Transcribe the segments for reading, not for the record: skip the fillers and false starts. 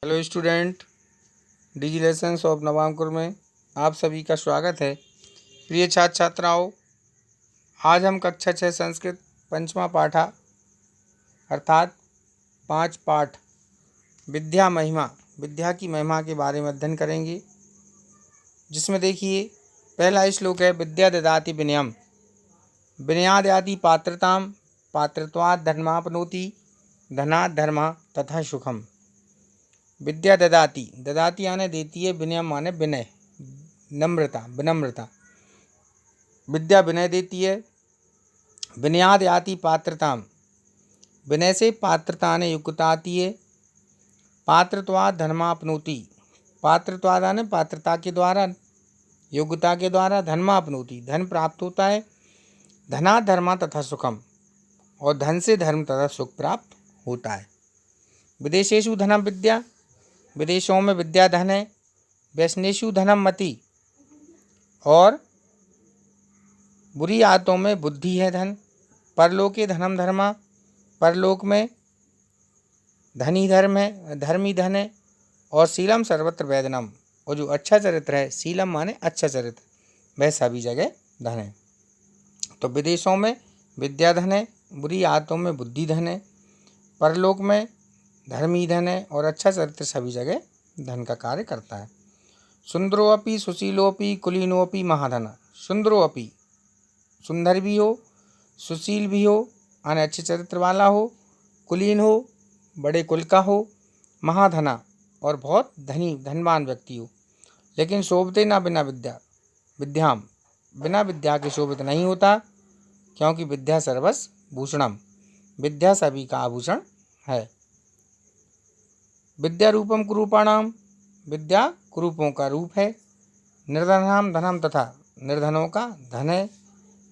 Hello student, digi lessons of Navankur में आप सभी का स्वागत है। प्रिय छात्र छात्राओं, आज हम कक्षा 6 संस्कृत पंचमा पाठा अर्थात 5 पाठ विद्या महिमा, विद्या की महिमा के बारे में अध्ययन करेंगे। जिसमें देखिए, पहला श्लोक है विद्या ददाति विनयम, विनयाद याति पात्रताम, पात्रत्वात् धर्माप्नोति, धनात् धर्मः तथा सुखम। विद्या ददाति, ददाति यानी देती है, विनय माने विनय, नम्रता, विनम्रता। विद्या विनय देती है। विनयाद याति पात्रताम, विनय से पात्रता ने युक्तता आती है। पात्रत्वात् धर्माप्नोति, पात्रत्वात् यानी पात्रता के द्वारा, योग्यता के द्वारा, धर्माप्नोति, धन प्राप्त होता है। धनात् धर्म तथा सुखम, और धन से धर्म तथा सुख प्राप्त होता है। विदेशेषु धनम विद्या, विदेशों में विद्या धन है। व्यसनेषु धनम मति, और बुरी आदतों में बुद्धि है धन। परलोके धनम धर्मा, परलोक में धनी धर्म है, धर्मी धन है। और शीलम सर्वत्र वैधनम, और जो अच्छा चरित्र है, शीलम माने अच्छा चरित्र, वह सभी जगह धन है। तो विदेशों में विद्या धन है, बुरी आदतों में बुद्धि धन है, परलोक में धर्मी धन है, और अच्छा चरित्र सभी जगह धन का कार्य करता है। सुंदरोपि सुशीलोपि कुलीनोपि महाधन, सुंदरोपि, सुंदर भी हो, सुशील भी हो यानी अच्छे चरित्र वाला हो, कुलीन हो, बड़े कुल का हो, महाधना, और बहुत धनी धनवान व्यक्ति हो। लेकिन शोभते ना बिना विद्या, विद्याम, बिना विद्या के शोभित नहीं होता, क्योंकि विद्या सर्वस्व भूषणम, विद्या सभी का आभूषण है। विद्या रूपम कुरूपाणाम, विद्या कुरूपों का रूप है। निर्धनाम धनम, तथा निर्धनों का धन है।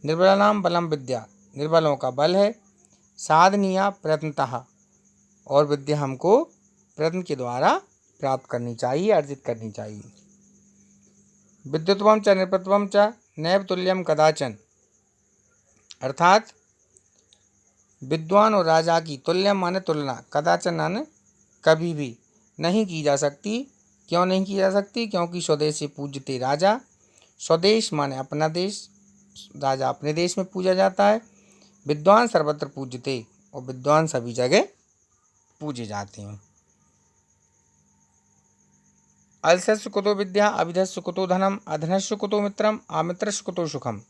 निर्बलानाम बलम विद्या, निर्बलों का बल है। साधनीया प्रयत्नतः, और विद्या हमको प्रयत्न के द्वारा प्राप्त करनी चाहिए, अर्जित करनी चाहिए। विद्युत्वम च नृपत्वम च नैव तुल्यम कदाचन, अर्थात विद्वान और राजा की तुल्यम माने तुलना, कदाचन माने कभी भी नहीं की जा सकती। क्यों नहीं की जा सकती? क्योंकि स्वदेश पूज्यते राजा, स्वदेश माने अपना देश, राजा अपने देश में पूजा जाता है। विद्वान सर्वत्र पूज्यते, और विद्वान सभी जगह पूजे जाते हैं। अलसस्य कुतो विद्या, अविधस्य कुतो धनम, अधनस्य कुतो मित्रम, अमित्रस्य कुतो सुखम।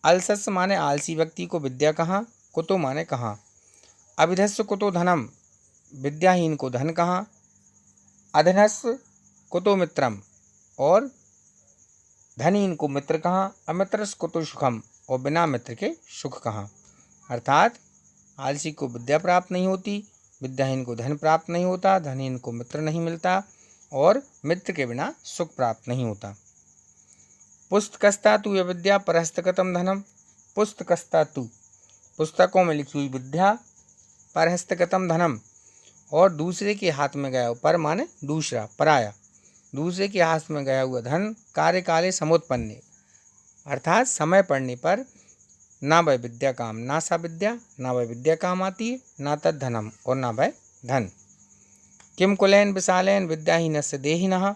अलसस्य माने आलसी व्यक्ति को विद्या कहाँ, कुतो माने कहाँ। अविधस्य कुतो धनम, विद्याहीन को धन कहाँ। अधनस्य कुतो मित्रम, और धनहीन को मित्र कहाँ। अमित्रस्य कुतो सुखम, और बिना मित्र के सुख कहाँ। अर्थात आलसी को विद्या प्राप्त नहीं होती, विद्याहीन को धन प्राप्त नहीं होता, धनहीन को मित्र नहीं मिलता, और मित्र के बिना सुख प्राप्त नहीं होता। पुस्तकस्ता तु विद्या परहस्तगतम धनम, पुस्तकस्ता तु, पुस्तकों में लिखी हुई विद्या, परहस्तगतम धनम, और दूसरे के हाथ में गया हुआ, पर माने दूसरा, पराया, दूसरे के हाथ में गया हुआ धन, कार्यकाले समुत्पन्ने, अर्थात समय पड़ने पर, ना वह विद्या काम, ना सा विद्या, ना वह विद्या काम आती है, ना तद धनम, और ना वह धन। किम कुलैन विशालैन विद्याहीनस्य देहिनः,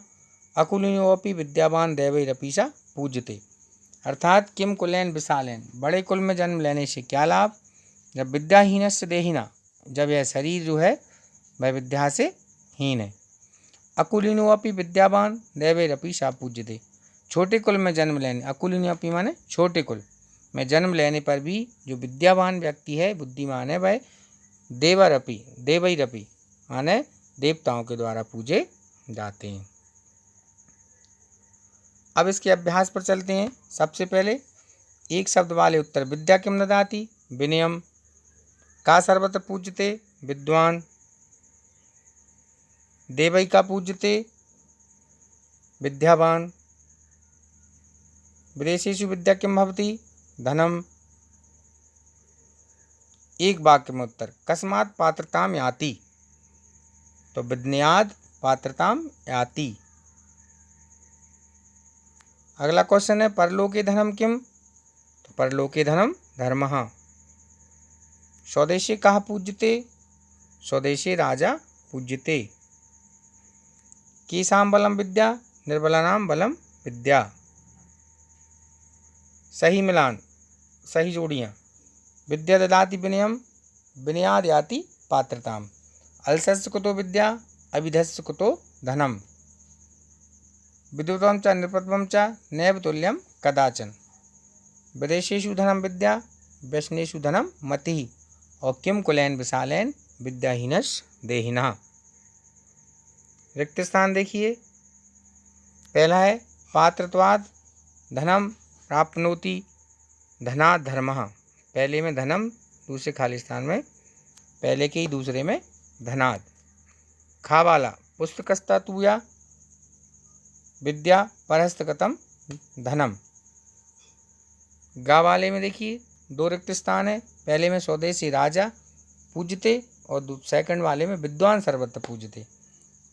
अकुलिनोऽपि विद्यावान दैवैरपीसा पूज्यते। अर्थात किम कुलैन विशालैन, बड़े कुल में जन्म लेने से क्या लाभ, जब विद्याहीनस्य देहिना, जब यह शरीर जो है वह विद्या से हीन है। अकुलिनोऽपि विद्यावान दैवैरपीसा पूज्यते, छोटे कुल में जन्म लेने, अकुलिनोऽपि माने छोटे कुल में जन्म लेने पर भी जो विद्यावान व्यक्ति है, बुद्धिमान है, वह देवरपि, देवैरपि माने देवताओं के द्वारा पूजे जाते हैं। अब इसके अभ्यास पर चलते हैं। सबसे पहले एक शब्द वाले उत्तर। विद्या किम ददाति, विनयम। का सर्वत्र पूज्यते, विद्वान। देवै का पूज्यते, विद्यावान। विदेशेषु विद्या किम भवति, धनम। एक वाक्य में उत्तर। कस्मात् पात्रताम याति, तो विज्ञाद पात्रताम याति। अगला क्वेश्चन है परलोके धनम किम, तो परलोके धनम धर्मः। स्वदेशे कः पूज्यते, स्वदेशे राजा पूज्यते। केषां बलं विद्या, निर्बलानां बलं विद्या। सही मिलान, सही जोड़ियाँ। विद्या ददाति विनयम, विनयाद याति पात्रताम। अलसस्य कुतो विद्या, अविधस्य कुतो धनम। विद्वत्वं च नृपत्वं च नैव तुल्यं कदाचन। विदेशेषु धनं विद्या, व्यसनेषु धनं मतिः। और किम कुलैन विशालैन विद्याहीनस् देहिनः। रिक्त स्थान देखिए। पहला है पात्रत्वाद धनम प्राप्नोति धनात् धर्मः। पहले में धनम, दूसरे खाली स्थान में पहले के ही दूसरे में धनात्। खा वाला पुस्तकस्ता तूया विद्या परहस्तगतम धनम। गा वाले में देखिए दो रिक्त स्थान है। पहले में स्वदेशी राजा पूजते और सेकंड वाले में विद्वान सर्वत्र पूजते।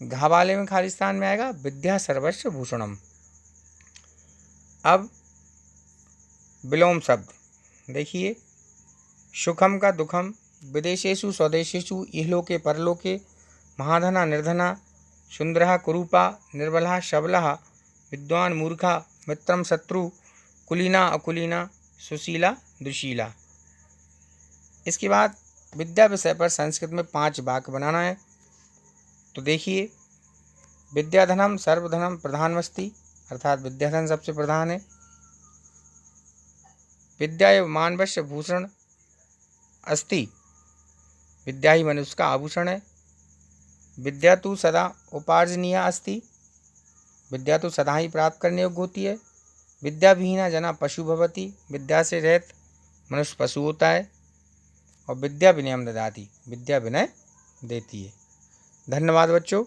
घा वाले में खाली स्थान में आएगा विद्या सर्वस्व भूषणम। अब विलोम शब्द देखिए। सुखम का दुखम, विदेशेषु स्वदेशेषु, इहलोके परलोके, महाधना निर्धना, सुंदरः कुरूपा, निर्बलः सबलः, विद्वान मूर्खा, मित्रम शत्रु, कुलीना अकुलीना, सुशीला दुशीला। इसके बाद विद्या विषय पर संस्कृत में 5 वाक्य बनाना है। तो देखिए, विद्याधनम सर्वधनम प्रधानमस्ति, अर्थात विद्याधन सबसे प्रधान है। विद्या एवं मानवस्य भूषण अस्ति, विद्या ही मनुष्य का आभूषण है। विद्या तो सदा उपार्जनीय अस्ति, विद्या तो सदा ही प्राप्त करने योग्य होती है। विद्या विहीना जना पशु भवति, विद्या से रहित मनुष्य पशु होता है। और विद्या विनयम ददाति, विद्या विनय देती है। धन्यवाद बच्चों।